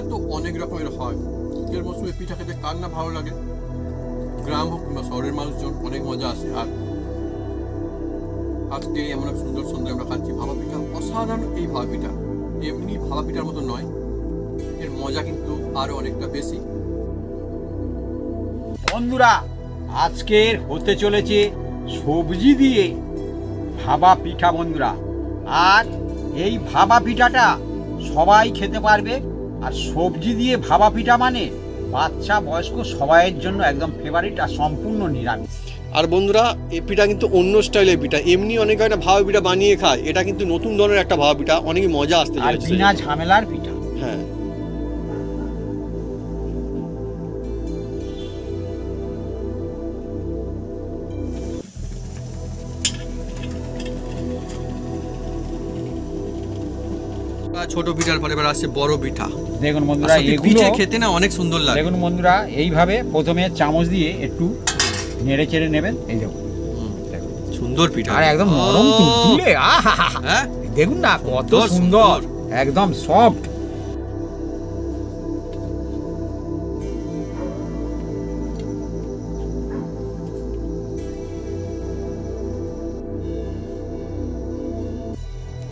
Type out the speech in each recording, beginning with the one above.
তো অনেক রকমের হয়। শীতের মৌসুমে পিঠা খেতে কার না ভালো লাগে। গ্রাম হোক কিংবা শহরের মানুষজন অনেক মজা আসে। আর আজকে এমন এক সুন্দর সুন্দর আমরা খাচ্ছি ভাপা পিঠা। অসাধারণ এই ভাপা পিঠা, এমনি ভাপা পিঠার মতো নয়, এর মজা কিন্তু আরো অনেকটা বেশি। বন্ধুরা, আজকের হতে চলেছে সবজি দিয়ে ভাপা পিঠা বন্ধুরা। আর এই ভাপা পিঠাটা সবাই খেতে পারবে। আর সবজি দিয়ে ভাপা পিঠা মানে বাচ্চা বয়স্ক সবাইয়ের জন্য একদম ফেভারিট আর সম্পূর্ণ নিরামিষ। আর বন্ধুরা, এই পিঠা কিন্তু অন্য স্টাইলের পিঠা। এমনি অনেকে একটা ভাপা পিঠা বানিয়ে খায়, এটা কিন্তু নতুন ধরনের একটা ভাপা পিঠা, অনেক মজা আসতে আর যাচ্ছে। বিনা ঝামেলার পিঠা। হ্যাঁ, ছোট পিঠার পরে এবার আসছে বড় পিঠা। দেখুন বন্ধুরা, এগুলো খেতে না অনেক সুন্দর লাগে। দেখুন বন্ধুরা, এইভাবে প্রথমে চামচ দিয়ে একটু নেড়ে চেড়ে নেবেন। এই দেখুন সুন্দর পিঠা, আর একদম নরম তুলতুলে। হ্যাঁ দেখুন না কত সুন্দর, একদম সফট।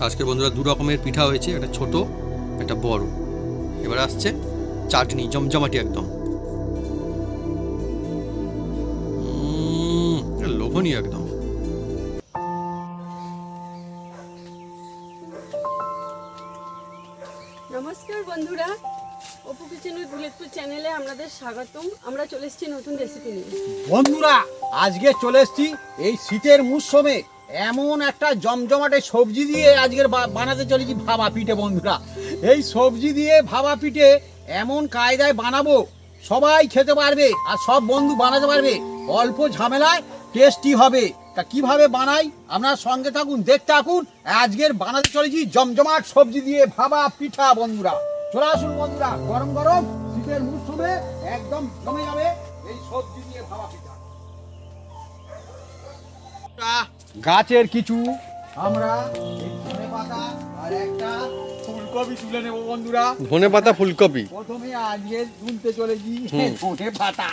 আজকে বন্ধুরা দু রকমের পিঠা হয়েছে, একটা ছোট একটা বড়। এবার আসছে চাটনি, জমজমাটি একদম লোভনীয় একদম। নমস্কার বন্ধুরা, অপু কিচেনের বুলেটপুর চ্যানেলে আপনাদের স্বাগতম। আমরা চলে এসেছি নতুন রেসিপি নিয়ে। বন্ধুরা, আজকে চলে এসেছি এই শীতের মৌসুমে এমন একটা জমজমাটে সবজি দিয়ে আজকের বানাতে চলেছি ভাপা পিঠে। বন্ধুরা, এই সবজি দিয়ে ভাপা পিঠে এমন কায়দায় বানাবো সবাই খেতে পারবে আর সব বন্ধু বানাতে পারবে, অল্প ঝামেলায় টেস্টি হবে। তা কিভাবে বানাই আপনার সঙ্গে থাকুন, দেখতে থাকুন। আজকের বানাতে চলেছি জমজমাট সবজি দিয়ে ভাপা পিঠা। বন্ধুরা চলে আসুন বন্ধুরা, গরম গরম শীতের মৌসুমে একদম জমে যাবে এই সবজি দিয়ে ভাপা পিঠা। গাছের কিছু আমরা ধনেপাতা আর একটা ফুলকপি তুলে নেব বন্ধুরা। ধনেপাতা ফুলকপি প্রথমে আজকে তুলতে চলেছি ধনেপাতা।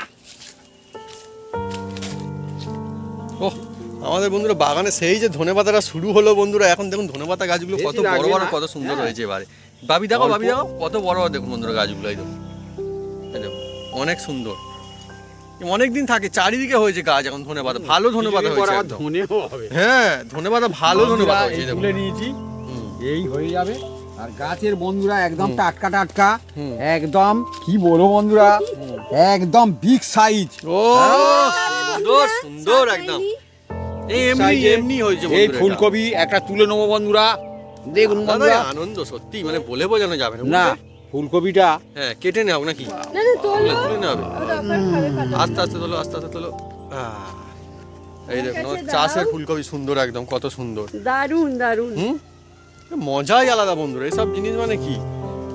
ওহ, আমাদের বন্ধুরা বাগানে সেই যে ধনেপাতাটা শুরু হলো বন্ধুরা। এখন দেখুন ধনেপাতা গাছগুলো কত বড় বড়, কত সুন্দর হয়েছে এবারে। বাবি দেখো, বাবি দেখো কত বড় বড় দেখুন বন্ধুরা গাছগুলো। এই দেখুন, অনেক সুন্দর, অনেক দিন থাকে, চারিদিকে হয়েছে গাছ এখন ধনেপাতা। ভালো ধনেপাতা হয়েছে একদম। হ্যাঁ, ধনেপাতা ভালো ধনেপাতা হয়েছে। তুলে নিয়েছি, এই হয়ে যাবে। আর গাছের বন্ধুরা একদম টাটকা টাটকা, একদম কি বলবো বন্ধুরা, একদম বিগ সাইজ। ও সুন্দর সুন্দর একদম, এই এমনি এমনি হয়েছে। এই ফুলকপি একটা তুলে নেবো বন্ধুরা। দেখুন বন্ধুরা, আনন্দ সত্যি, মানে বলে বোঝানো যাবে না। ফুলকপিটা হ্যাঁ কেটে নেওয়া নাকি, না না তোলো, তুলে নেওয়া হবে। খাবে ভালো। আস্তে আস্তে তোলো, আস্তে আস্তে তোলো। এই দেখুন চাষের ফুলকপি সুন্দর একদম, কত সুন্দর, দারুন দারুন। মজাই আলাদা বন্ধুরা। এসব জিনিস মানে কি,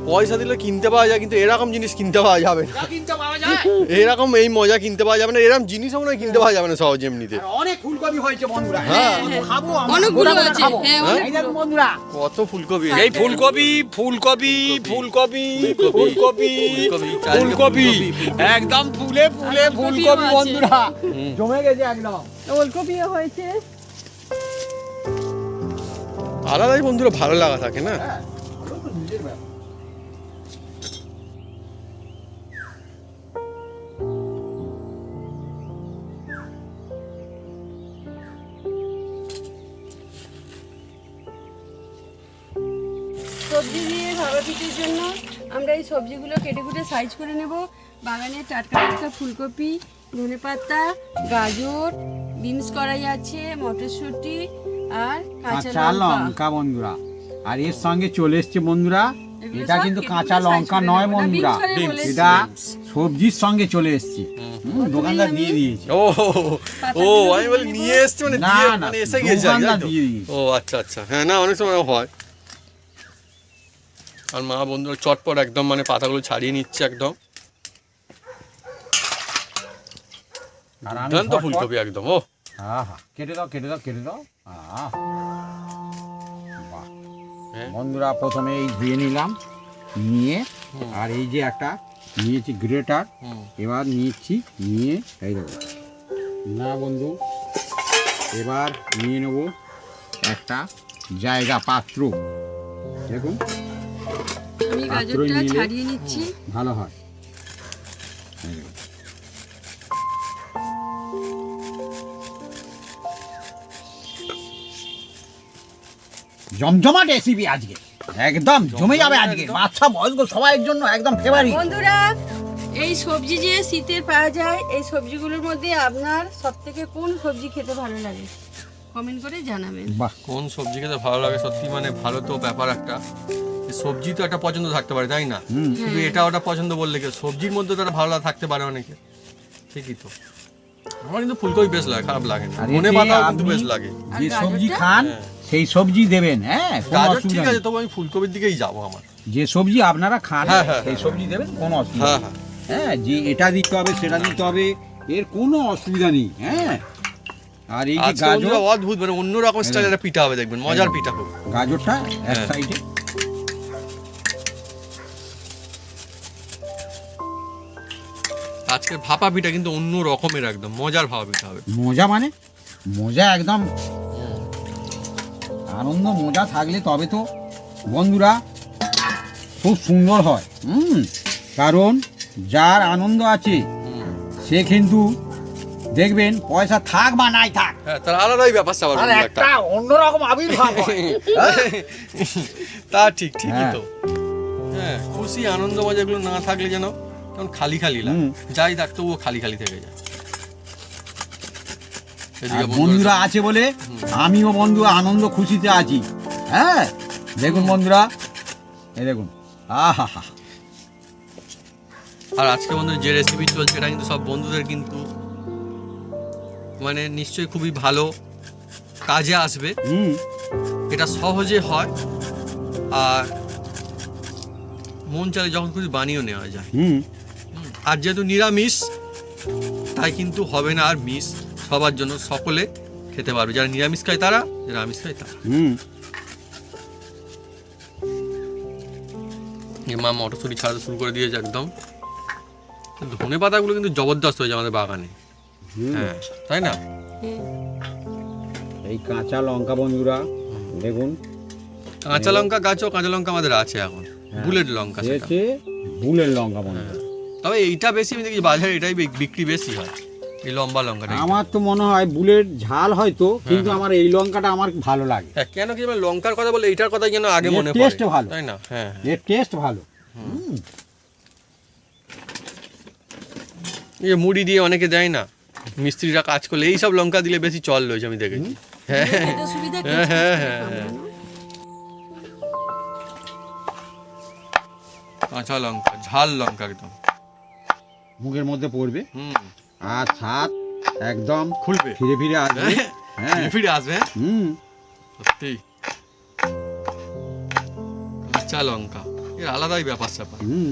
পয়সা দিলে কিনতে পাওয়া যায়, কিন্তু এরকম জিনিস কিনতে পাওয়া যাবে না। এরকম এই মজা কিনতে পাওয়া যাবে না, এরকম জিনিসও মনে হয় কিনতে পাওয়া যাবে না সহজে এমনিতে। অনেক ফুলকপি হয়েছে বন্ধুরা। হ্যাঁ, খাবো অনেকগুলো আছে। হ্যাঁ, এই দেখুন বন্ধুরা, কত ফুলকপি। এই ফুলকপি ফুলকপি ফুলকপি ফুলকপি ফুলকপি একদম ফুলে ফুলে ফুলকপি বন্ধুরা জমে গেছে একদম। ওলকপিও হয়েছে। আলাদাই বন্ধুরা ভালো লাগা থাকে না। সবজি দিয়ে ভাপা পিঠের জন্য আমরা এই সবজিগুলো কেটে কুটে সাইজ করে নেব। বাগানে টাটকা টাটকা ফুলকপি, ধনেপাতা, গাজর, বিনস কড়াই আছে, মটরশুঁটি আর কাঁচা লঙ্কা বন্ধুরা। আর এর সঙ্গে চলে এসছে বন্ধুরা, এটা কিন্তু কাঁচা লঙ্কা নয় বন্ধুরা, এটা সবজির সঙ্গে চলে এসছে। দোকানদার দিয়ে দিয়েছে। ও ও, আমি বলি নিয়ে এসছে মানে না দিয়ে, না, মানে এসে গেছে। দোকানদার দিয়ে দিয়েছে। ও আচ্ছা আচ্ছা, হ্যাঁ না অনেক সময় হয়। আর মা বন্ধুরা চটপট একদম মানে পাতাগুলো ছাড়িয়ে নিচ্ছে একদম। দুর্দান্ত ফুলকপি একদম। ও কেটে দাও কেটে দাও কেটে দাও। হ্যাঁ। বন্ধুরা প্রথমে এই ধুয়ে নিলাম, নিয়ে আর এই যে একটা নিয়েছি গ্রেটার, হুম। এবার নিচ্ছি, নিয়ে এই দেবো না বন্ধু, এবার নিয়ে নেব একটা জায়গা পাত্র। দেখুন আমি পাত্র গাজরটা নিলে ছাড়িয়ে নিচ্ছি। ভালো হয়। এই দেখুন। জমজমাট রেসিপি আজকে, একদম জমে যাবে আজকে। একদম। বাচ্চা বয়স্ক সবাইয়ের জন্য একদম ফেভারিট। বন্ধুরা, এই সবজি যে শীতের পাওয়া যায়, এই সবজিগুলোর মধ্যে আপনার সব থেকে কোন সবজি খেতে ভালো লাগে কমেন্ট করে জানাবেন। বাহ, কোন সবজি খেতে ভালো লাগে সত্যি, মানে ভালো তো ব্যাপার একটা। এই সবজি তো একটা পছন্দ থাকতে পারে, তাই না? হুম। শুধু এটা ওটা পছন্দ বললে কি, সবজির মধ্যে তো একটা ভালো থাকতে পারে অনেকে। ঠিকই তো। আমার কিন্তু ফুলকপি বেশ লাগে, খারাপ লাগে না। আর ধনে এতে পাতাও কিন্তু আপনি বেশ লাগে। আর যে সবজি গাজরটা? খান হ্যাঁ। সেই সবজি দেবেন, হ্যাঁ, কোনো গাজর অসুবিধা ঠিক আছে, নেই। তবু আমি ফুলকপির দিকেই যাবো আমার। যে সবজি আপনারা খান হ্যাঁ, হ্যাঁ, সেই হ্যাঁ। সবজি দেবেন, কোনো অসুবিধা হ্যাঁ নেই। হ্যাঁ। হ্যাঁ, যে এটা দিতে হবে সেটা দিতে হবে, এর কোনো অসুবিধা নেই। হ্যাঁ, আর এই যে আজকে গাজর, বন্ধুরা অদ্ভুত, মানে অন্যরকম স্টাইলের একটা পিঠা হবে, দেখবেন মজার পিঠা খুব। গাজরটা এক হ্যাঁ। সাইডে। আজকের ভাপা পিঠা কিন্তু অন্য রকমের, একদম মজার ভাপা পিঠা হবে। মজা মানে মজা, একদম আনন্দ মজা থাকলে তবে তো বন্ধুরা খুব সুন্দর হয়। কারণ যার আনন্দ আছে হুম। সে কিন্তু দেখবেন পয়সা থাক বা নাই থাক, হ্যাঁ, তার আলাদাই ব্যাপার স্যাপার আর বন্ধুরা একটা অন্যরকম আবির্ভাব হয়। তা ঠিক, ঠিকই হ্যাঁ। তো। হ্যাঁ, খুশি আনন্দ মজা এগুলো না থাকলে যেন তখন খালি খালি লাগে। হুম। যাই থাকতো ও খালি খালি থেকে যায়। এদিকে আর বন্ধুরা বন্ধুরা- আছে বলে আমিও বন্ধু আনন্দ খুশিতে আছি। হ্যাঁ, দেখুন বন্ধুরা, এই দেখুন, আহা হা, আর আজকে বন্ধুরা যে রেসিপি চলছে এটা কিন্তু সব বন্ধুদের কিন্তু মানে নিশ্চয়ই খুবই ভালো কাজে আসবে। এটা সহজে হয়, আর মন চাইলে যখন খুশি বানিয়েও নেওয়া যায়। আর যেহেতু নিরামিষ, তাই কিন্তু হবে না আর মিস, সবার জন্য, সকলে খেতে পারবে, যারা নিরামিষ খায় তারা, যারা আমিষ খায় তারা। এ মা মটরশুঁটি ছাড়াতে শুরু করে দিয়েছে একদম। ধনে পাতাগুলো কিন্তু জবরদস্ত হয়েছে আমাদের বাগানে। হ্যাঁ, তাই না? এই কাঁচা লঙ্কা বন্ধুরা দেখুন, কাঁচা লঙ্কা গাছও, কাঁচা লঙ্কা আমাদের আছে এখন, বুলেট লঙ্কা সেটা। এসে বুলের লঙ্কা বন্ধুরা। তবে এইটা বেশি আমি দেখি বাজারে, এটাই বিক্রি বেশি হয়, এই লম্বা লঙ্কাটা। আমার তো মনে হয় বুলের ঝাল হয়তো, কিন্তু আমার এই লঙ্কাটা আমার ভালো লাগে। হ্যাঁ, কেন কি আমার লঙ্কার কথা বলে এইটার কথা যেন আগে এর মনে পড়ে, taste ভালো। তাই না? হ্যাঁ, এর টেস্ট ভালো। এই যে মুড়ি দিয়ে অনেকে দেয় না, মিস্ত্রিরা কাজ করলে এই সব লঙ্কা দিলে বেশি চল রয়েছে, আমি দেখেছি। হ্যাঁ খেতে সুবিধা হ্যাঁ হ্যাঁ হ্যাঁ হ্যাঁ। কাঁচা লঙ্কা, ঝাল লঙ্কা একদম। মুখের মধ্যে পড়বে হুম, আর স্বাদ একদম খুলবে, ফিরে ফিরে আসবে। হ্যাঁ, ফিরে ফিরে আসবে। হুম, সত্যি কাঁচা লঙ্কা এর আলাদাই ব্যাপার স্যাপার। হুম।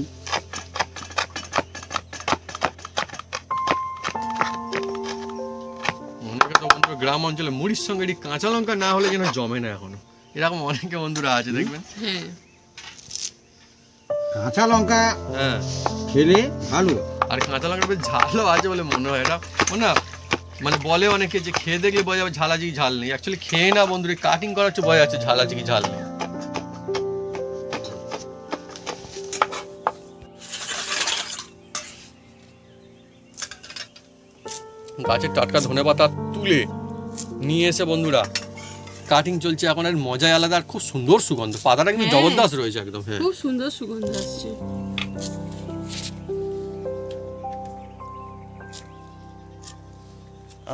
অনেকে তো বন্ধুরা গ্রাম অঞ্চলে মুড়ির সঙ্গে এটি কাঁচা লঙ্কা না হলে যেন জমে না এখনো, এরকম অনেকে বন্ধুরা আছে দেখবেন। হ্যাঁ, কাঁচা লঙ্কা হ্যাঁ, খেলে ভালো। আর কাঁচা লঙ্কা বেশ ঝালও আছে বলে মনে হয়। এটা না মানে বলে অনেকে যে খেয়ে দেখলে বোঝা যাবে ঝাল আছে কি ঝাল নেই, অ্যাকচুয়ালি খেয়ে না বন্ধুরা কাটিং করার হচ্ছে বোঝা যাচ্ছে ঝাল আছে কি ঝাল নেই। গাছের টাটকা ধনেপাতা তুলে নিয়ে এসে বন্ধুরা কাটিং চলছে এখন, এর মজাই আলাদা, আর খুব সুন্দর সুগন্ধ, পাতাটা কিন্তু হ্যাঁ। জবরদস্ত রয়েছে একদম। হ্যাঁ, খুব সুন্দর সুগন্ধ আসছে।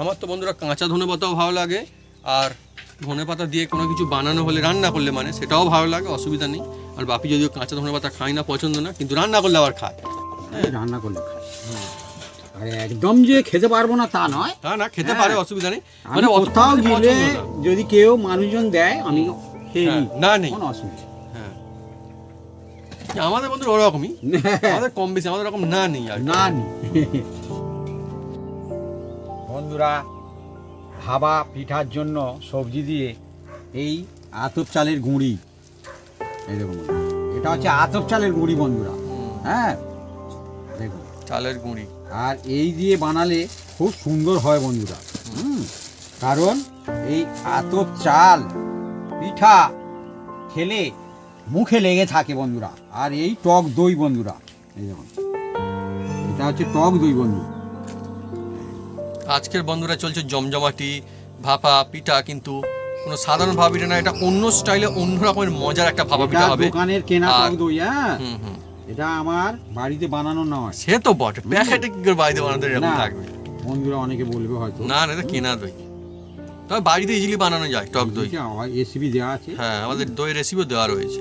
আমার তো বন্ধুরা কাঁচা ধনেপাতাও ভালো লাগে, আর ধনেপাতা দিয়ে কোনো কিছু বানানো হলে, রান্না করলে মানে সেটাও ভালো লাগে, অসুবিধা নেই। আর বাপি যদিও কাঁচা ধনেপাতা খায় না, পছন্দ না, কিন্তু রান্না করলে আবার খায়। রান্না করলে খাই। আর একদম যে খেতে পারবো না তা নয়, তা না খেতে হ্যাঁ। পারে, অসুবিধা নেই, আমি মানে অত কোথাও পছন্দ গেলে না। যদি কেউ মানুষজন দেয় আমি খেয়ে হ্যাঁ, নিই, না নেই। কোনো অসুবিধা হ্যাঁ, আমাদের বন্ধুরা ওরকমই, নেই। আমাদের কম বেশি, আমাদের ওরকম না নেই আর কি। না নি। বন্ধুরা, ভাবা পিঠার জন্য সবজি দিয়ে এই আতপ চালের গুঁড়ি, এই দেখুন বন্ধুরা, এটা হচ্ছে আতপ চালের গুঁড়ি বন্ধুরা। হ্যাঁ দেখুন, চালের গুঁড়ি। আর এই দিয়ে বানালে খুব সুন্দর হয় বন্ধুরা। কারণ এই আতপ চাল পিঠা খেলে মুখে লেগে থাকে বন্ধুরা। আর এই টক দই বন্ধুরা, এই দেখুন এটা হচ্ছে টক দই বন্ধু। আজকের বন্ধুরা চলছে জমজমাটি ভাপা পিঠা, কিন্তু কোনো সাধারণ ভাপা পিঠা না, এটা অন্য স্টাইলে অন্য রকমের মজার একটা ভাপা এটা পিঠা হবে। দোকানের কেনা আর- টক দই। হ্যাঁ হুম হুম, এটা আমার বাড়িতে বানানো নয়। সে তো বটে, প্যাকেটে কি করে বাড়িতে বানাতে এরকম না, থাকবে? বন্ধুরা অনেকে বলবে হয়তো না না, এটা কেনা দই, তবে বাড়িতে ইজিলি বানানো যায় টক দই। রেসিপি দেওয়া আছে। হ্যাঁ, আমাদের দই রেসিপিও দেওয়া রয়েছে।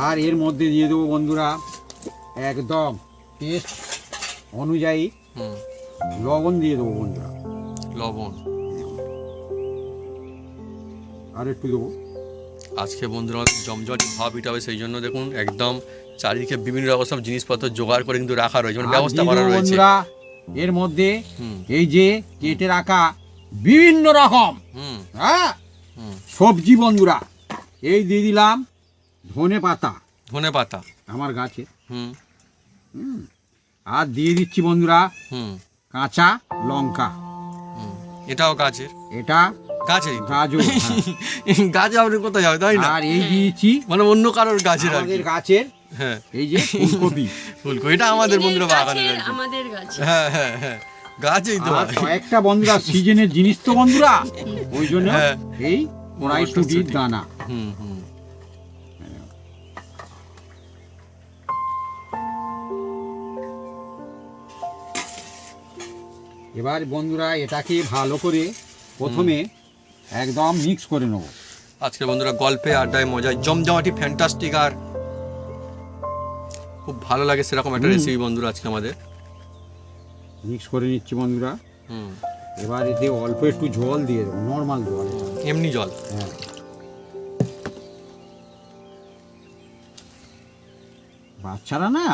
আর এর মধ্যে দিয়ে দেবো বন্ধুরা একদম টেস্ট অনুযায়ী হুম, লবণ দিয়ে দেবো বন্ধুরা, লবণ। আর একটু দেবো। আজকে বন্ধুরা আমাদের জমজমাটি ভাপা পিঠা হবে, সেই জন্য দেখুন একদম চারিদিকে বিভিন্ন রকম সব জিনিসপত্র জোগাড় করে কিন্তু রাখা রয়েছে, মানে আর ব্যবস্থা দিয়ে করা দেবো রয়েছে। বন্ধুরা এর মধ্যে হুম এই যে কেটে রাখা বিভিন্ন রকম হুম হ্যাঁ হুম, সবজি বন্ধুরা। এই দিয়ে দিলাম ধনে পাতা ধনে পাতা। আমার গাছে। হুম আর দিয়ে দিচ্ছি বন্ধুরা হুম কাঁচা লঙ্কা। হুম, এটাও গাছের, এটা গাছেরই তো। গাজর। হ্যাঁ। গাছে আপনি কোথায় যাবে, তাই না? আর এই দিয়েছি মানে অন্য কারোর গাছের আর কি। আমাদের গাছের হ্যাঁ, এই যে ফুলকপি। ফুলকপি, এটা আমাদের বন্ধুরা বাগানের আর কি। আমাদের গাছে হ্যাঁ হ্যাঁ হ্যাঁ, গাছেই তো। আর কয়েকটা বন্ধুরা সিজনের জিনিস তো বন্ধুরা, ওই জন্য হ্যাঁ। এই কড়াইশুটির মটরশুঁটি। দানা। হুম হুম, এবার বন্ধুরা এটাকে ভালো করে প্রথমে একদম মিক্স করে নেব। আজকে বন্ধুরা গল্পে আড্ডায় মজায় জমজমাটি ফ্যান্টাস্টিক, আর খুব ভালো লাগে সেরকম একটা রেসিপি বন্ধুরা আজকে আমাদের। মিক্স করে নিচ্ছি বন্ধুরা। হুম, এবার এতে অল্প একটু জল দিয়ে দেবো, নর্মাল জল। এমনি জল। হ্যাঁ, বাচ্চারা না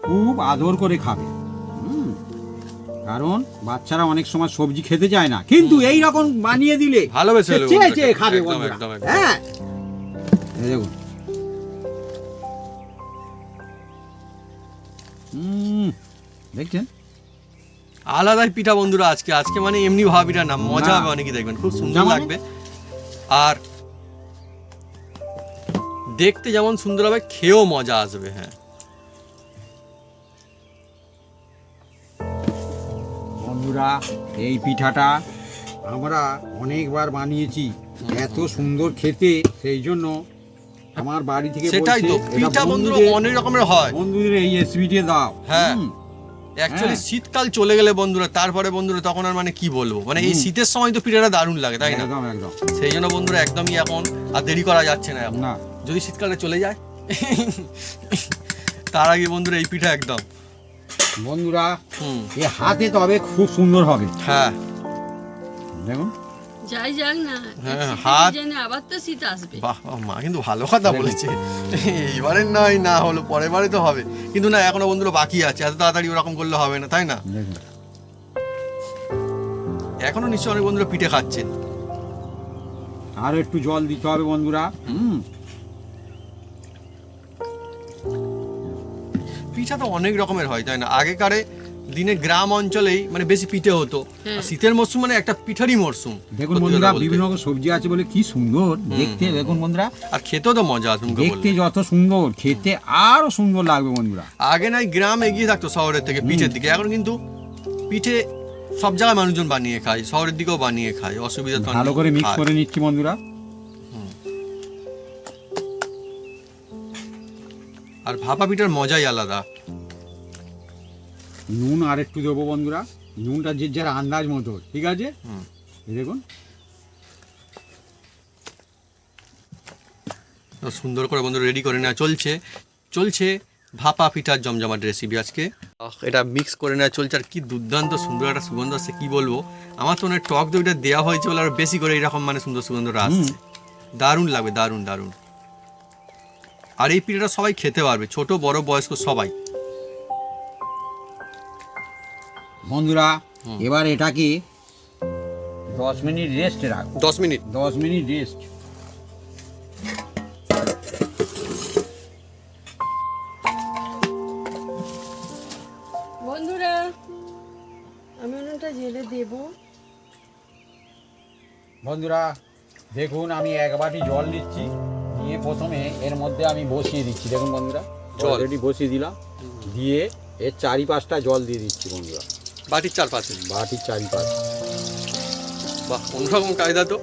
খুব আদর করে খাবে। কারণ বাচ্চারা অনেক সময় সবজি খেতে চায় না, কিন্তু এই রকম বানিয়ে দিলে ভালোবেসে সে নেবে চেয়ে বন্ধুরা, চেয়ে খাবে একদম, বন্ধুরা। একদম, একদম। হ্যাঁ এই দেখুন। দেখছেন আলাদাই পিঠা বন্ধুরা আজকে। আজকে মানে এমনি ভাবা পিঠা না, মজা না। হবে অনেকেই, দেখবেন খুব সুন্দর যেমন- লাগবে। আর দেখতে যেমন সুন্দর হবে, খেয়েও মজা আসবে। হ্যাঁ, বন্ধুরা এই পিঠাটা আমরা অনেকবার বানিয়েছি, এত সুন্দর খেতে, সেই জন্য আমার বাড়ি থেকে সেটাই তো, বলছে, এটা পিঠা বন্ধুরা বন্ধুদের- অনেক রকমের হয়। বন্ধুদের এই রেসিপিটা দাও। হ্যাঁ। হুম, অ্যাকচুয়ালি হ্যাঁ। শীতকাল চলে গেলে বন্ধুরা, তারপরে বন্ধুরা তখন আর মানে কি বলবো, মানে এই শীতের সময় তো পিঠাটা দারুণ লাগে, তাই না? একদম একদম। সেই জন্য বন্ধুরা একদমই এখন আর দেরি করা যাচ্ছে না এখন। না যদি শীতকালে চলে যায় তার আগে বন্ধুরা এই পিঠা একদম। বন্ধুরা হুম, এ হাতে তবে খুব সুন্দর হবে। হ্যাঁ দেখুন যাই যাক না, হ্যাঁ, শীতের হাত- সিজনে আবার তো শীত আসবে। বাহ বাহ, মা কিন্তু ভালো কথা বলেছে। এইবারে নয়, না হলো পরের বারে তো হবে, কিন্তু না এখনো বন্ধুরা বাকি আছে, এত তাড়াতাড়ি ওরকম করলে হবে না, তাই না? দেখুন এখনো নিশ্চয়ই অনেক বন্ধুরা পিঠে খাচ্ছেন। আরো একটু জল দিতে হবে বন্ধুরা। পিঠা তো অনেক রকমের হয়, তাই না? আগেকারে দিনে গ্রাম অঞ্চলেই মানে বেশি পিঠে হতো। হ্যাঁ। আর শীতের মরশুম মানে একটা পিঠারই মরশুম। দেখুন সত্যি বন্ধুরা কথা বলতে। বিভিন্ন রকম সবজি আছে বলে কি সুন্দর দেখতে। দেখুন বন্ধুরা আর খেতেও তো মজা আসবে মুখে দেখতে বললে। যত সুন্দর, খেতে আরো সুন্দর লাগবে বন্ধুরা। আগে নাই গ্রাম এগিয়ে থাকতো শহরের থেকে পিঠের দিকে, এখন কিন্তু পিঠে সব জায়গায় মানুষজন বানিয়ে খায়, শহরের দিকেও বানিয়ে খায়, অসুবিধা তো ভালো নেই, করে মিক্স খায়। করে নিচ্ছি বন্ধুরা। আর ভাপা পিঠার মজাই আলাদা। নুন আর একটু দেবো বন্ধুরা, নুনটা যে যার আন্দাজ মতো, ঠিক আছে? হুম। এই দেখুন তো সুন্দর করে বন্ধুরা রেডি করে নেওয়া চলছে ভাপা পিঠার জমজমাট রেসিপি আজকে। এটা মিক্স করে নেওয়া চলছে, আর কি দুর্দান্ত সুন্দর একটা সুগন্ধ আসছে, কি বলবো। আমার তো অনেক টক দইটা দেওয়া হয়েছে বলে আরো বেশি করে এরকম মানে সুন্দর সুগন্ধটা আসছে। দারুণ লাগবে, দারুণ দারুণ। আর এই পিঠাটা সবাই খেতে পারবে, ছোট বড় বয়স্ক সবাই। বন্ধুরা এবার এটাকে 10 মিনিট রেস্টে রাখবো। 10 মিনিট। 10 minute rest. বন্ধুরা আমি উনুনটা জেলে দেব। বন্ধুরা দেখুন, আমি এক বাটি জল নিচ্ছি, নিয়ে প্রথমে এর মধ্যে আমি বসিয়ে দিচ্ছি। দেখুন বন্ধুরা, জল। অলরেডি বসিয়ে দিলাম, দিয়ে এর 4-5টা জল দিয়ে দিচ্ছি বন্ধুরা, বাটির চারপাশে। বাটির 4-5। বাহ, অন্যরকম কায়দা তো।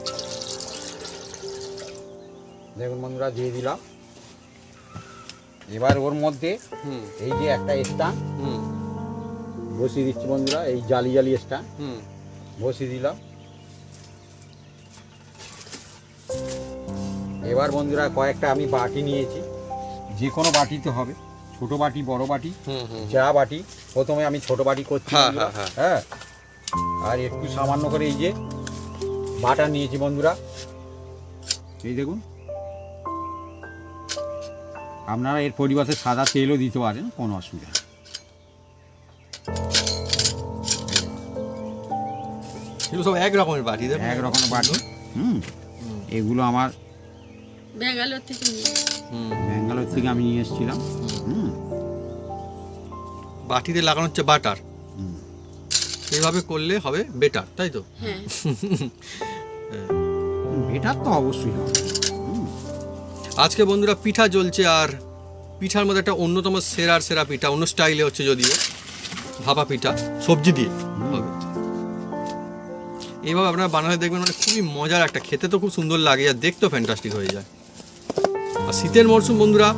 দেখুন বন্ধুরা, দিয়ে দিলাম। এবার ওর মধ্যে হুম এই যে একটা স্ট্যান্ড হুম বসিয়ে দিচ্ছি বন্ধুরা, এই জালি জালি স্ট্যান্ড হুম বসিয়ে দিলাম। এবার বন্ধুরা কয়েকটা আমি বাটি নিয়েছি, যে কোনো বাটিতে হবে, ছোট বাটি বড় বাটি হুম হুম যা বাটি। প্রথমে আমি ছোট বাটি করছি হ্যাঁ, বন্ধুরা, হ্যাঁ, হ্যাঁ। আর একটু সামান্য করে এই যে বাটার নিয়েছি বন্ধুরা, এই দেখুন। আপনারা এর পরিবর্তে সাদা তেলও দিতে পারেন, কোনো অসুবিধা নেই। এগুলো সব এক রকমের বাটি, দেখুন। এক রকমের বাটি। এগুলো আমার ব্যাঙ্গালোর থেকে নিয়ে। ব্যাঙ্গালোর থেকে আমি নিয়ে এসেছিলাম। বাটিতে লাগানো হচ্ছে বাটার। হুম। এইভাবে করলে হবে বেটার, তাই তো? হ্যাঁ বেটার তো অবশ্যই হবে। আজকে বন্ধুরা পিঠা জ্বলছে, আর পিঠার মধ্যে একটা অন্যতম সেরা পিঠা, অন্য স্টাইলে হচ্ছে যদিও, ভাপা পিঠা সবজি দিয়ে হবে। এইভাবে আপনারা বানালে দেখবেন মানে খুবই মজার একটা, খেতে তো খুব সুন্দর লাগে আর দেখতেও ফ্যান্টাস্টিক হয়ে যায়। আর শীতের মরশুম বন্ধুরা,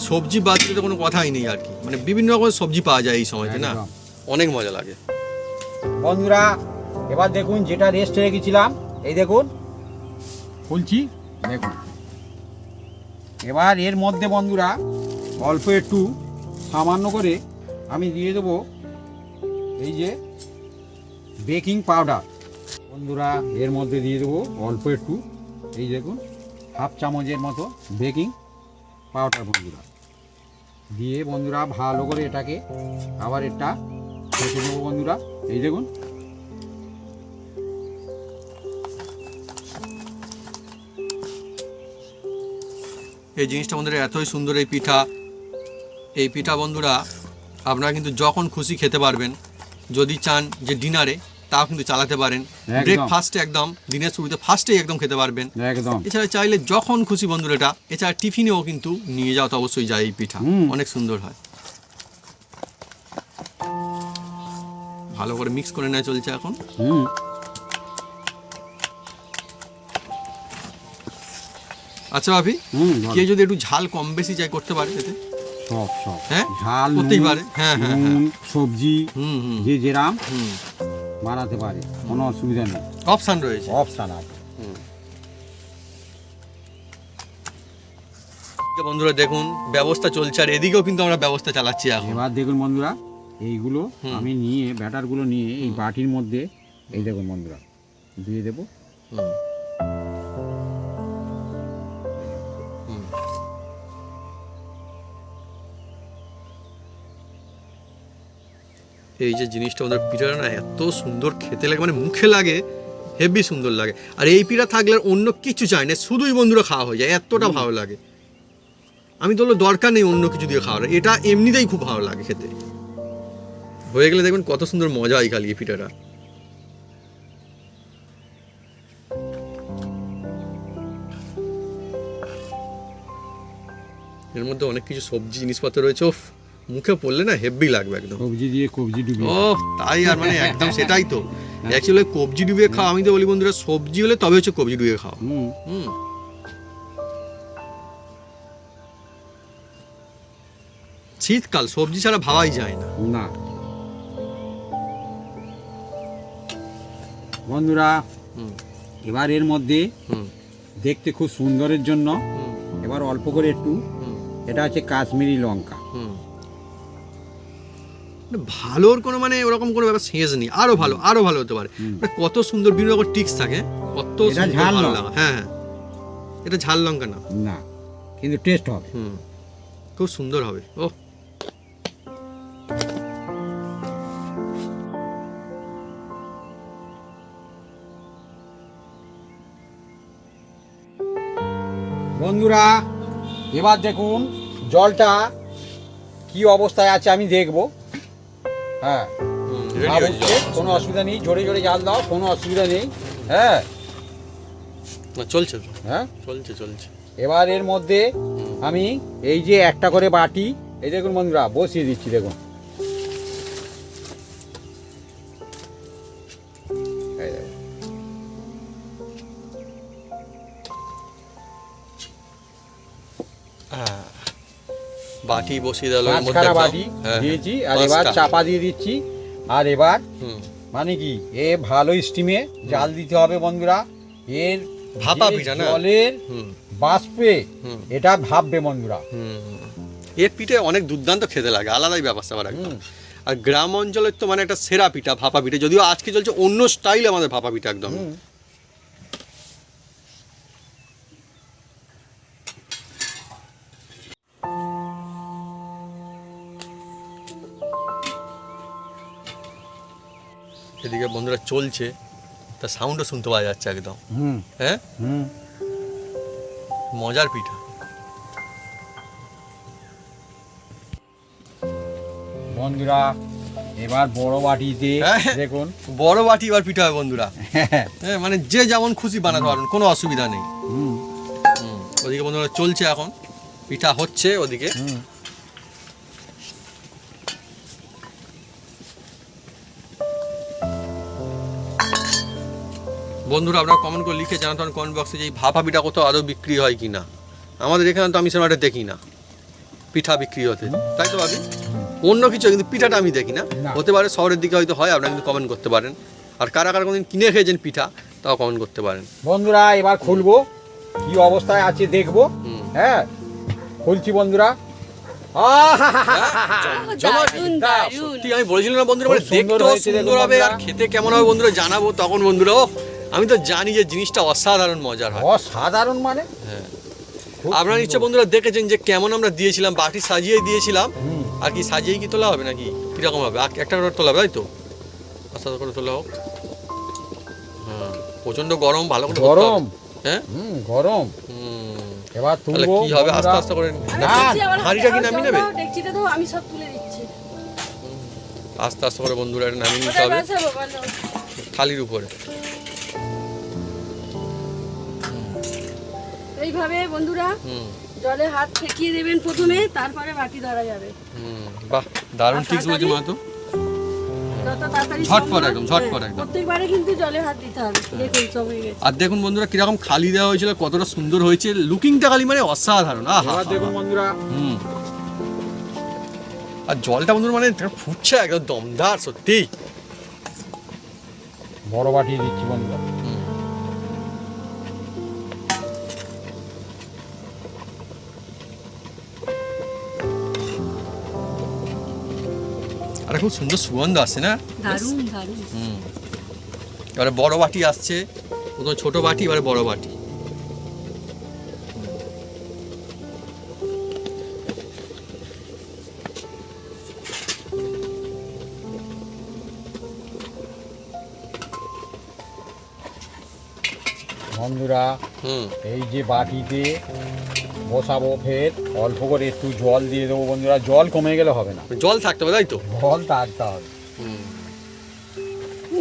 সবজি বাদ দিলে তো কোনো কথাই নেই আর কি, মানে বিভিন্ন রকমের সবজি পাওয়া যায় এই সময়তে না, একদম। অনেক মজা লাগে। বন্ধুরা এবার দেখুন, যেটা রেস্ট রেখেছিলাম, এই দেখুন খুলছি, দেখুন। এবার এর মধ্যে বন্ধুরা অল্প একটু সামান্য করে আমি দিয়ে দেবো এই যে বেকিং পাউডার। বন্ধুরা এর মধ্যে দিয়ে দেবো অল্প একটু, এই দেখুন, হাফ চামচের মতো বেকিং পাউডার বন্ধুরা। দিয়ে বন্ধুরা ভালো করে এটাকে আবার এটা ফেটে দেবো বন্ধুরা, এই দেখুন। এই জিনিসটা বন্ধুরা এতই সুন্দর এই পিঠা বন্ধুরা আপনারা কিন্তু যখন খুশি খেতে পারবেন। যদি চান যে ডিনারে, তাও কিন্তু চালাতে পারেন। একদম। ব্রেকফাস্টে একদম দিনের শুরুতে ফার্স্টেই একদম খেতে পারবেন। একদম। এছাড়া চাইলে যখন খুশি বন্ধুরা এটা, এছাড়া টিফিনেও কিন্তু নিয়ে যাওয়া তো অবশ্যই যায় এই পিঠা, অনেক সুন্দর হয়। ভালো করে মিক্স করে নেওয়া চলছে এখন। আচ্ছা ভাবি, কে যদি একটু ঝাল কম বেশি চাই করতে পারে এতে? সব সব হ্যাঁ, ঝাল করতেই নুন, পারে। হ্যাঁ হ্যাঁ নুন, হ্যাঁ। সবজি হুম হুম যে যেরাম হুম বানাতে পারে, কোনো অসুবিধা নেই, অপশান রয়েছে। অপশান আছে। বন্ধুরা দেখুন ব্যবস্থা চলছে, আর এদিকেও কিন্তু আমরা ব্যবস্থা চালাচ্ছি এখন। এবার দেখুন বন্ধুরা, এইগুলো আমি নিয়ে ব্যাটারগুলো নিয়ে এই বাটির মধ্যে, এই দেখুন বন্ধুরা, দিয়ে দেবো। হুম। হুম। এই যে জিনিসটা আমাদের পিঠাটা না এত সুন্দর খেতে লাগে, মানে মুখে লাগে হেভি সুন্দর লাগে। আর এই পিঠা থাকলে আর অন্য কিছু চাই না, শুধুই বন্ধুরা খাওয়া হয়ে যায়, এতটা ভালো লাগে। আমি তো বললো দরকার নেই অন্য কিছু দিয়ে খাওয়ার, এটা এমনিতেই খুব ভালো লাগে খেতে। হয়ে গেলে দেখবেন কত সুন্দর মজা হয় খালি এই পিঠাটা। এর মধ্যে অনেক কিছু সবজি জিনিসপত্র রয়েছে, ওফ, মুখে পড়লে না হেভি লাগবে একদম। সবজি দিয়ে কবজি ডুবিয়ে। ও তাই, আর মানে একদম সেটাই তো অ্যাকচুয়ালি কবজি ডুবিয়ে খাওয়া। আমি তো বলি বন্ধুরা, সবজি হলে তবে হচ্ছে কবজি ডুবিয়ে খাওয়া। হুম। শীতকাল সবজি ছাড়া ভাবাই যায় না। না বন্ধুরা, হুম এবার এর মধ্যে হুম দেখতে খুব সুন্দরের জন্য হুম এবার অল্প করে একটু, হুম এটা হচ্ছে কাশ্মীরি লঙ্কা। হুম। ভালোর কোনো মানে ওরকম কোনো ব্যাপার শেষ নেই, আরো ভালো আরো ভালো হতে পারে। মানে কত সুন্দর বিভিন্ন রকম টিক্স থাকে, কত এটা সুন্দর ঝাল ভালো লঙ্কা। লাগা। হ্যাঁ হ্যাঁ, এটা ঝাল লঙ্কা না, না কিন্তু টেস্ট হবে। হুম, খুব সুন্দর হবে। ও বন্ধুরা এবার দেখুন জলটা কি অবস্থায় আছে আমি দেখব। হ্যাঁ রেডি ভাপ হয়ে উঠছে, কোনো অসুবিধা নেই, জোরে জোরে জাল দাও, কোনো অসুবিধা নেই। হ্যাঁ না চলছে তো, হ্যাঁ চলছে চলছে। এবার এর মধ্যে আমি এই যে একটা করে বাটি, এই দেখুন বন্ধুরা বসিয়ে দিচ্ছি, দেখুন এই দেখুন। হ্যাঁ, বাটি বসিয়ে দিল এর মধ্যে পাঁচখানা একদম। বাটি হ্যাঁ, দিয়েছি, আর পাঁচটা। এবার চাপা দিয়ে দিচ্ছি। আর এবার হুম, মানে কি এ ভালো স্টিমে জাল দিতে হবে বন্ধুরা। এর ভাপা যে পিঠা না? জলের হুম, বাষ্পে হুম, এটা ভাববে বন্ধুরা। হুম। এর পিঠে অনেক দুর্দান্ত খেতে লাগে, আলাদাই ব্যাপার স্যাপার একদম। হুম। আর গ্রাম অঞ্চলের তো মানে একটা সেরা পিঠা ভাপা পিঠে, যদিও আজকে চলছে অন্য স্টাইল আমাদের ভাপা পিঠা একদম। হুম। এদিকে বন্ধুরা চলছে, তার সাউন্ডও শুনতে পাওয়া যাচ্ছে একদম। হুম হ্যাঁ, হুম মজার পিঠা। বন্ধুরা এবার বড় বাটিতে হ্যাঁ। দেখুন। বড় বাটি এবার পিঠা হবে বন্ধুরা। হ্যাঁ, মানে যে যেমন খুশি বানাতে পারবেন, কোনো অসুবিধা নেই। হুম হুম, ওদিকে বন্ধুরা চলছে এখন, পিঠা হচ্ছে ওদিকে। হুম। বন্ধুরা আপনারা কমেন্ট করে লিখে জানাতে পারেন কমেন্ট বক্সে যে এই ভাপা পিঠা কোথাও আদৌ বিক্রি হয় কি না। আমাদের এখানে তো আমি সেরকম একটা দেখি না পিঠা বিক্রি হতে, তাই তো ভাবি? অন্য কিছু, কিন্তু পিঠাটা আমি দেখি না। না। হতে পারে শহরের দিকে হয়তো হয়, আপনারা কিন্তু কমেন্ট করতে পারেন। আর কারা কারা কোনদিন কিনে খেয়েছেন পিঠা, তাও কমেন্ট করতে পারেন। বন্ধুরা এবার খুলবো, কি অবস্থায় আছে দেখবো। হুম। হ্যাঁ খুলছি বন্ধুরা। জমা দারুণ দারুণ। সত্যি আমি বলেছিলাম না বন্ধুরা, খুব মানে সুন্দর দেখতেও হয়েছে দেখুন সুন্দর হবে আর বন্ধুরা। খেতে কেমন হবে বন্ধুরা জানাবো তখন বন্ধুরা। ও আমি তো জানি যে জিনিসটা অসাধারণ মজার হয়। অসাধারণ মানে হ্যাঁ, খুব আপনারা সুন্দর। নিশ্চয় বন্ধুরা দেখেছেন যে কেমন আমরা দিয়েছিলাম, বাটি সাজিয়ে দিয়েছিলাম। হুম। আর কি সাজিয়েই কি তোলা হবে নাকি কিরকম হবে? একটা করে তোলা হবে তাই তো? আস্তে আস্তে করে তোলা হোক। হ্যাঁ, প্রচন্ড গরম, ভালো করে ধরতে হবে। গরম। হ্যাঁ, গরম। হুম। এবার তাহলে তুলবো কি হবে? আস্তে বন্ধুরা। আস্তে করে আমি না, দেখছি আবার হাঁড়িটা কি হাতে নামিয়ে জল নেবে? দাও, ডেকচিটা দাও, আমি সব তুলে দিচ্ছি। আস্তে আস্তে করে বন্ধুরা এটা নামিয়ে নিতে কোথায় হবে বসাবো বলো? থালির উপরে। এইভাবে বন্ধুরা হুম, জলে হাত ঠেকিয়ে দেবেন প্রথমে, তারপরে বাটি ধরা যাবে। হুম, বাহ, দারুণ আর টিপস বলছে তাড়াতাড়ি? মা তো। যত তাড়াতাড়ি ঝটপট সম্ভব। একদম, ঝটপট হ্যাঁ, একদম। প্রত্যেকবারে কিন্তু জলে হাত দিতে হবে। দেখুন সব হয়ে গেছে। আর দেখুন বন্ধুরা কিরকম খালি দেওয়া হয়েছিল, কতটা সুন্দর হয়েছে লুকিংটা, খালি মানে অসাধারণ। আহা, এবার দেখুন বন্ধুরা। হুম। আর জলটা বন্ধুরা মানে ফুটছে একদম দমদার সত্যি। বড় বাটি দিচ্ছি বন্ধুরা। হুম। আর খুব সুন্দর সুগন্ধ আসছে না? দারুণ দারুণ। হুম। এবারে বড় বাটি আসছে, প্রথমে ছোট বাটি, এবারে বড় বাটি। বন্ধুরা হুম। এই যে বাটিতে বসাবো, ফের অল্প করে একটু জল দিয়ে দেবো বন্ধুরা। জল কমে গেলে হবে না, জল থাকতে হবে তাই তো? জল থাকতে হবে। হুম।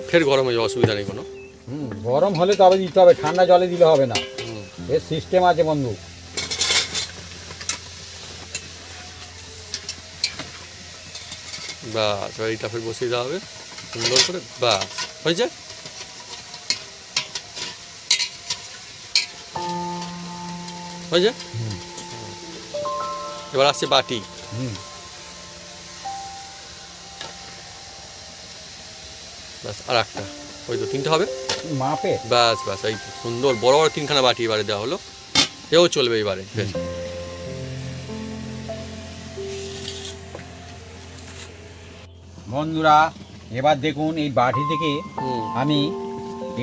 ফের গরম হয়ে যাবে, অসুবিধা নেই কোনো। গরম হলে তবে দিতে হবে, ঠান্ডা জলে দিলে হবে না। হুম। এর সিস্টেম আছে বন্ধু। বাস, এবার এইটা ফের বসিয়ে দেওয়া হবে সুন্দর করে। বাস, হয়েছে। হয়েছে। এবার আসছে বাটি। হুম। বাস, আর একটা, ওই তো তিনটে হবে। মাপে বাস বাস, এই তো সুন্দর বড় বড় তিনখানা বাটি এবারে দেওয়া হলো। এও চলবে এবারে বেশ। বন্ধুরা এবার দেখুন এই বাটি থেকে হুম। আমি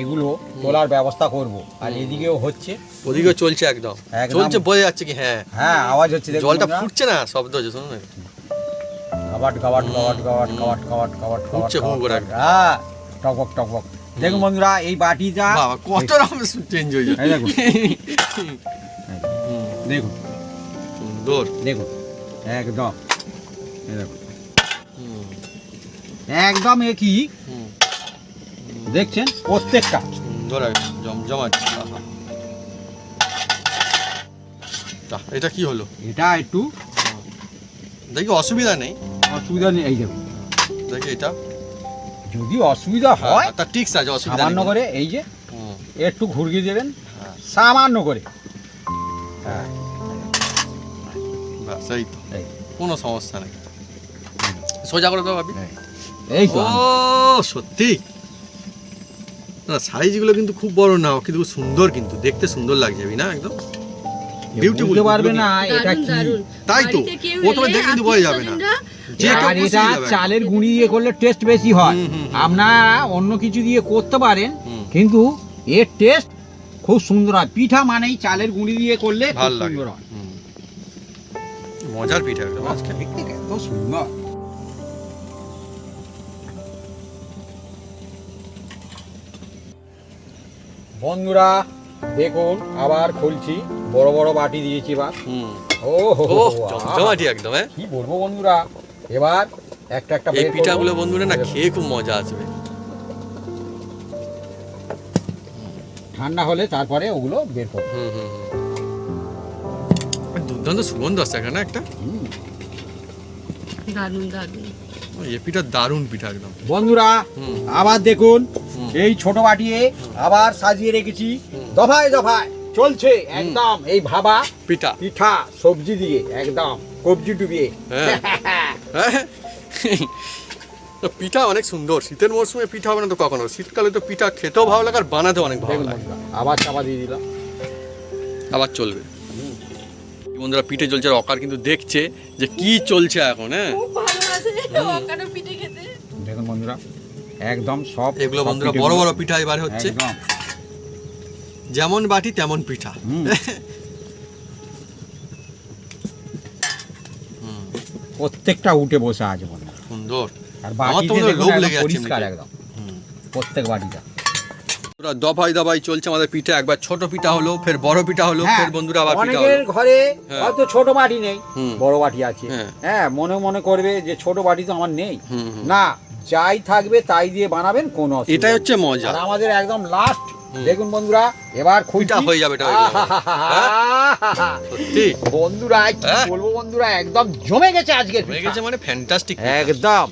এগুলো তোলার ব্যবস্থা করব। আর এদিকেও হচ্ছে, ওদিকেও চলছে একদম, একদম। চলছে, বোঝা যাচ্ছে কি? হ্যাঁ, হ্যাঁ আওয়াজ হচ্ছে দেখুন জলটা বন্ধুরা। ফুটছে না, শব্দ হচ্ছে, শুনুন না। গাবাট গাবাট গাবাট গাবাট গাবাট গাবাট গাবাট গাবাট ফুটছে হু করে একদম। হ্যাঁ টকবক টকবক। দেখুন বন্ধুরা এই বাটিটা বাবা কত রকম চেঞ্জ হয়ে যায়। এই দেখুন। দেখুন সুন্দর। দেখুন একদম এই দেখুন। হুম। একদম একই হুম, দেখছেন প্রত্যেকটা। সুন্দর একদম জমজমাট। আহা। বাহ, এটা কি হলো? এটা একটু দেখি অসুবিধা নেই, অসুবিধা নেই, এই দেখুন দেখি এটা যদি অসুবিধা হয় তার টিক্স আছে, অসুবিধা সামান্য নেই। করে এই যে হুম, একটু ঘুরিয়ে দেবেন হ্যাঁ, সামান্য করে। হ্যাঁ ব্যাস এই তো, এই, কোনো সমস্যা নেই। সোজা করে তো ভাবি। এই তো ও সত্যি না, সাইজগুলো কিন্তু খুব বড় না, কিন্তু সুন্দর, কিন্তু দেখতে সুন্দর লাগছে না একদম বিউটিফুল। বুঝতে পারবে না এটা দারুণ, কি। দারুণ। তাই তো, বাড়িতে কেউ প্রথমে এলে দেখে কিন্তু বোঝা যাবে না। আত্মীয়স্বজনরা যে কেউ আর বসে এটা যাবে। চালের গুঁড়ি দিয়ে করলে টেস্ট বেশি হয়। হুম, হুম, হুম। আপনারা অন্য কিছু দিয়ে করতে পারেন, হুম। কিন্তু এর টেস্ট খুব সুন্দর হয়। পিঠা মানেই চালের গুঁড়ি দিয়ে করলে খুব ভাল লাগে। সুন্দর হয়। হুম। মজার পিঠা একদম আজকে। দেখতে কত সুন্দর। বন্ধুরা দেখুন আবার খুলছি, বড় বড় বাটি দিয়েছি এবার। হুম। ও হো হো, ও আহা, জমজমাটি একদম। হ্যাঁ, কি বলবো বন্ধুরা, এবার একটা একটা এই বের করবো। পিঠাগুলো বন্ধুরা না খেয়ে খুব মজা আসবে। ঠান্ডা হলে তারপরে ওগুলো বের করবো। হুম হুম হুম। দুর্দান্ত সুগন্ধ আসছে এখানে একটা। হুম। দারুণ দারুণ। এই পিঠা দারুণ পিঠা একদম। বন্ধুরা হুম। আবার দেখুন হুম। এই ছোট বাটিয়ে আবার সাজিয়ে রেখেছি, হুম। দফায় দফায় চলছে একদম এই ভাবা পিঠা। পিঠা সবজি দিয়ে একদম কবজি ডুবিয়ে। হ্যাঁ। হ্যাঁ। তো পিঠা অনেক সুন্দর, শীতের মরশুমে পিঠা হবে না তো কখনো। শীতকালে তো পিঠা খেতেও ভালো লাগে আর বানাতেও অনেক ভালো দেখুন লাগে। বন্ধুরা, আবার চাপা দিয়ে দিলাম। আবার চলবে। বন্ধুরা পিঠে চলছে, আর অকার কিন্তু দেখছে যে কি চলছে এখন। হ্যাঁ, খুব ভালোবাসে অকানো পিঠে খেতে। দেখুন বন্ধুরা একদম সব এগুলো সব বন্ধুরা বড় পিঠেগুলো বড় পিঠা এবারে হচ্ছে। একদম। যেমন বাটি তেমন পিঠা। হুম। প্রত্যেকটা উঠে বসে আছে বন্ধুরা। সুন্দর। আর আমার তো বাটিতে মনে হয় দেখুন লোভ একদম লেগে যাচ্ছে পরিষ্কার এমনিতে। একদম প্রত্যেক বাটিটা। পুরো দফায় দফায় চলছে আমাদের পিঠা। একবার ছোট পিঠা হলো, ফের বড় পিঠা হলো, হ্যাঁ, ফের বন্ধুরা আবার পিঠা অনেকের হলো। ঘরে হ্যাঁ। হয়তো ছোট বাটি নেই, হুম। বড় বাটি আছে। হ্যাঁ। হ্যাঁ, মনে মনে করবে যে ছোট বাটি তো আমার নেই। হুম, হুম। না, যাই থাকবে তাই দিয়ে বানাবেন, কোনো অসুবিধা এটাই নেই। হচ্ছে মজা। আর আমাদের একদম লাস্ট হুম। দেখুন বন্ধুরা, এবার পিঠা খুঁজছি। হয়ে যাবে এটা, হয়ে যাবে। আহাহাহা। সত্যি বন্ধুরা কি হ্যাঁ। বলবো বন্ধুরা, একদম জমে গেছে আজকের হয়ে পিঠা। গেছে মানে ফ্যান্টাস্টিক। একদম।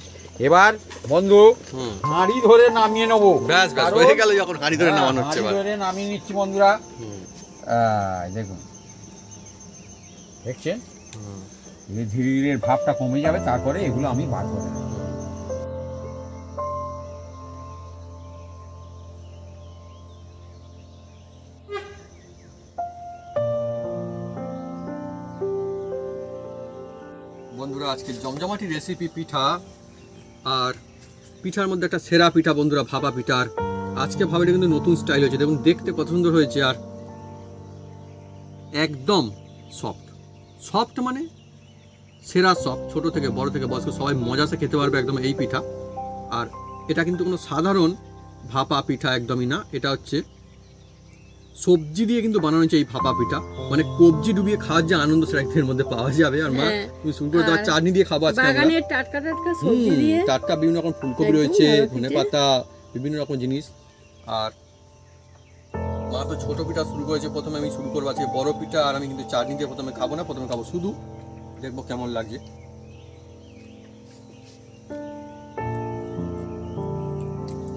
এবার বন্ধু হুম। হাঁড়ি ধরে নামিয়ে নেবো। ব্যাস ব্যাস কারণ- হয়ে গেল যখন হাঁড়ি ধরে হ্যাঁ, নামানো হচ্ছে হাঁড়ি এবার। ধরে নামিয়ে নিচ্ছি বন্ধুরা। হুম, দেখুন দেখছেন, হুম। ধীরে ধীরে ভাবটা কমে যাবে, তারপরে এগুলো আমি বার করে নেব। বন্ধুরা আজকে জমজমাটি রেসিপি পিঠা, আর পিঠার মধ্যে একটা সেরা পিঠা বন্ধুরা ভাপা পিঠার। আজকে ভাবাটা কিন্তু নতুন স্টাইল হয়েছে, দেখুন দেখতে কত সুন্দর হয়েছে। আর একদম সফট সফট, মানে সেরা সফট। ছোট থেকে বড় থেকে বয়স্ক সবাই মজাসে খেতে পারবে একদম এই পিঠা। আর এটা কিন্তু কোনো সাধারণ ভাপা পিঠা একদমই না, এটা হচ্ছে সবজি দিয়ে কিন্তু বানানো হয়েছে এই ভাপা পিঠা। মানে কবজি ডুবিয়ে খাওয়ার যে আনন্দ সেটা এর মধ্যে পাওয়া যাবে। আর মা হ্যাঁ। তুমি শুরু করে দেওয়ার আর চাটনি দিয়ে খাবো আজকে আমরা। বাগানের টাটকা টাটকা সবজি দিয়ে টাটকা বিভিন্ন রকম ফুলকপি একদম রয়েছে, ভালো পিঠে। ধনে পাতা, বিভিন্ন রকম জিনিস। আর মা তো ছোট পিঠা শুরু করেছে, প্রথমে আমি শুরু করবো আজকে বড় পিঠা। আর আমি কিন্তু চাটনি দিয়ে প্রথমে খাবো না, প্রথমে খাবো শুধু, দেখবো কেমন লাগছে।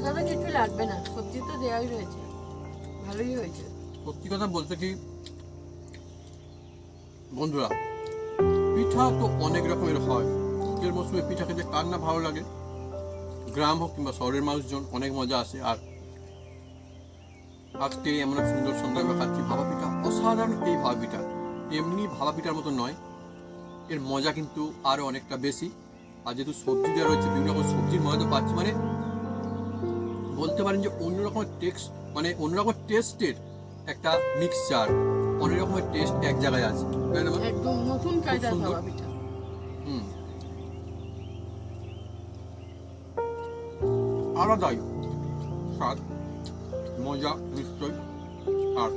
দাদা কিছু লাগবে না, সবজি তো দেওয়াই রয়েছে, ভালোই হয়েছে। সত্যি কথা বলতে কি বন্ধুরা, পিঠা তো অনেক রকমের হয়। শীতের মৌসুমে পিঠা খেতে কার না ভালো লাগে। গ্রাম হোক কিংবা শহরের মানুষজন অনেক মজা আসে। আর আজকে এমন এক সুন্দর সন্ধ্যা খাচ্ছি ভাপা পিঠা। অসাধারণ এই ভাপা পিঠা, এমনি ভাপা পিঠার মতো নয়, এর মজা কিন্তু আরো অনেকটা বেশি। আর যেহেতু সবজি দেওয়া রয়েছে, বিভিন্ন রকম সবজির মজা তো পাচ্ছি, মানে বলতে পারেন যে অন্যরকমের টেক্সট, মানে অন্যরকম টেস্টের একটা মিক্সচার, অনেক রকমের টেস্ট এক জায়গায় আছে, তাই না মা? একদম নতুন কায়দার সুন্দর। ভাবা পিঠা। হুম, আলাদাই স্বাদ, মজা নিশ্চয়। আর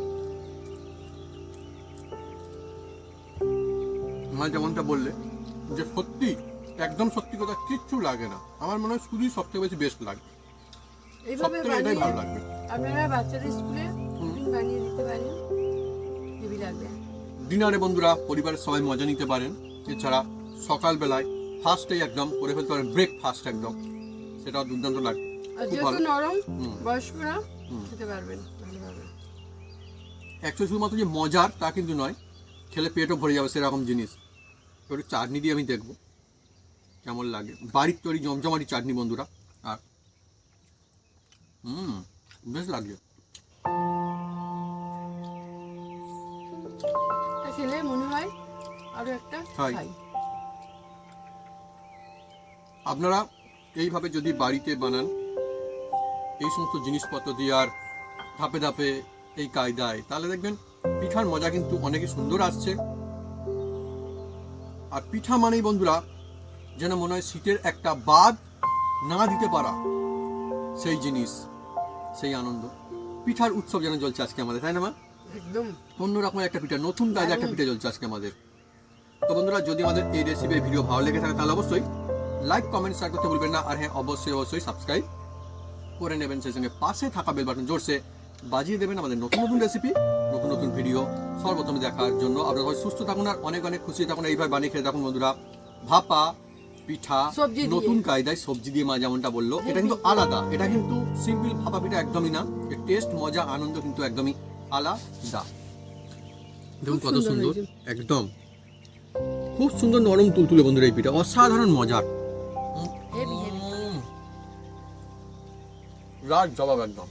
মা যেমনটা বললে যে সত্যি একদম সত্যি কথা কিচ্ছু লাগে না, আমার মনে হয় শুধুই সবথেকে বেশি বেস্ট লাগে, এইভাবে সবথেকে এটাই বানিয়ে ভালো লাগবে। আপনারা বাচ্চাদের স্কুলে টিফিন বানিয়ে দিতে পারেন, হেভি লাগবে। ডিনারে বন্ধুরা পরিবারের সবাই মজা নিতে পারেন। এছাড়া সকালবেলায় ফার্স্টেই একদম করে ফেলতে পারেন, ব্রেকফাস্ট একদম, সেটাও দুর্দান্ত লাগে। আর খুব যেহেতু ভালো। নরম, হুম। বয়স্করা খেতে পারবেন ভালোভাবে। অ্যাকচুয়ালি শুধুমাত্র যে মজার তা কিন্তু নয়, খেলে পেটও ভরে যাবে সেরকম জিনিস। একটু চাটনি দিয়ে আমি দেখবো কেমন লাগে, বাড়ির তৈরি জমজমাটি চাটনি বন্ধুরা। আর বেশ লাগছে। এটা খেলে মনে হয় আরো একটা খাই। খাই। আপনারা এইভাবে যদি বাড়িতে বানান এই সমস্ত জিনিসপত্র দিয়ে আর ধাপে ধাপে এই কায়দায়, তাহলে দেখবেন পিঠার মজা কিন্তু অনেকই সুন্দর আসছে। আর পিঠা মানেই বন্ধুরা যেন মনে হয় শীতের একটা বাদ না দিতে পারা সেই জিনিস, সেই আনন্দ। পিঠার উৎসব যেন চলছে আজকে আমাদের, তাই না মা? একদম অন্যরকম একটা পিঠা, নতুন কাজে একটা পিঠা চলছে আজকে আমাদের। তো বন্ধুরা যদি আমাদের এই রেসিপির ভিডিও ভালো লেগে থাকে তাহলে অবশ্যই লাইক কমেন্ট শেয়ার করতে ভুলবেন না। আর হ্যাঁ অবশ্যই সাবস্ক্রাইব করে নেবেন, সেই সঙ্গে পাশে থাকা বেল বাটন জোরসে বাজিয়ে দেবেন আমাদের নতুন নতুন রেসিপি, নতুন নতুন ভিডিও সর্বপ্রথমে দেখার জন্য। আপনারা সবাই সুস্থ থাকুন আর অনেক অনেক খুশি থাকুন, এইভাবে বানিয়ে খেয়ে থাকুন বন্ধুরা। ভাপা পিঠা সবজি দিয়ে। নতুন কায়দায় সবজি দিয়ে মা যেমনটা বললো, এটা কিন্তু আলাদা। এটা কিন্তু সিম্পল ভাপা পিঠা একদমই না, এর টেস্ট মজা আনন্দ কিন্তু একদমই আলাদা। দেখুন কত সুন্দর, একদম খুব সুন্দর নরম তুলতুলে বন্ধুরা এই পিঠা, অসাধারণ মজার। Heavy heavy. রাজ জবাব একদম।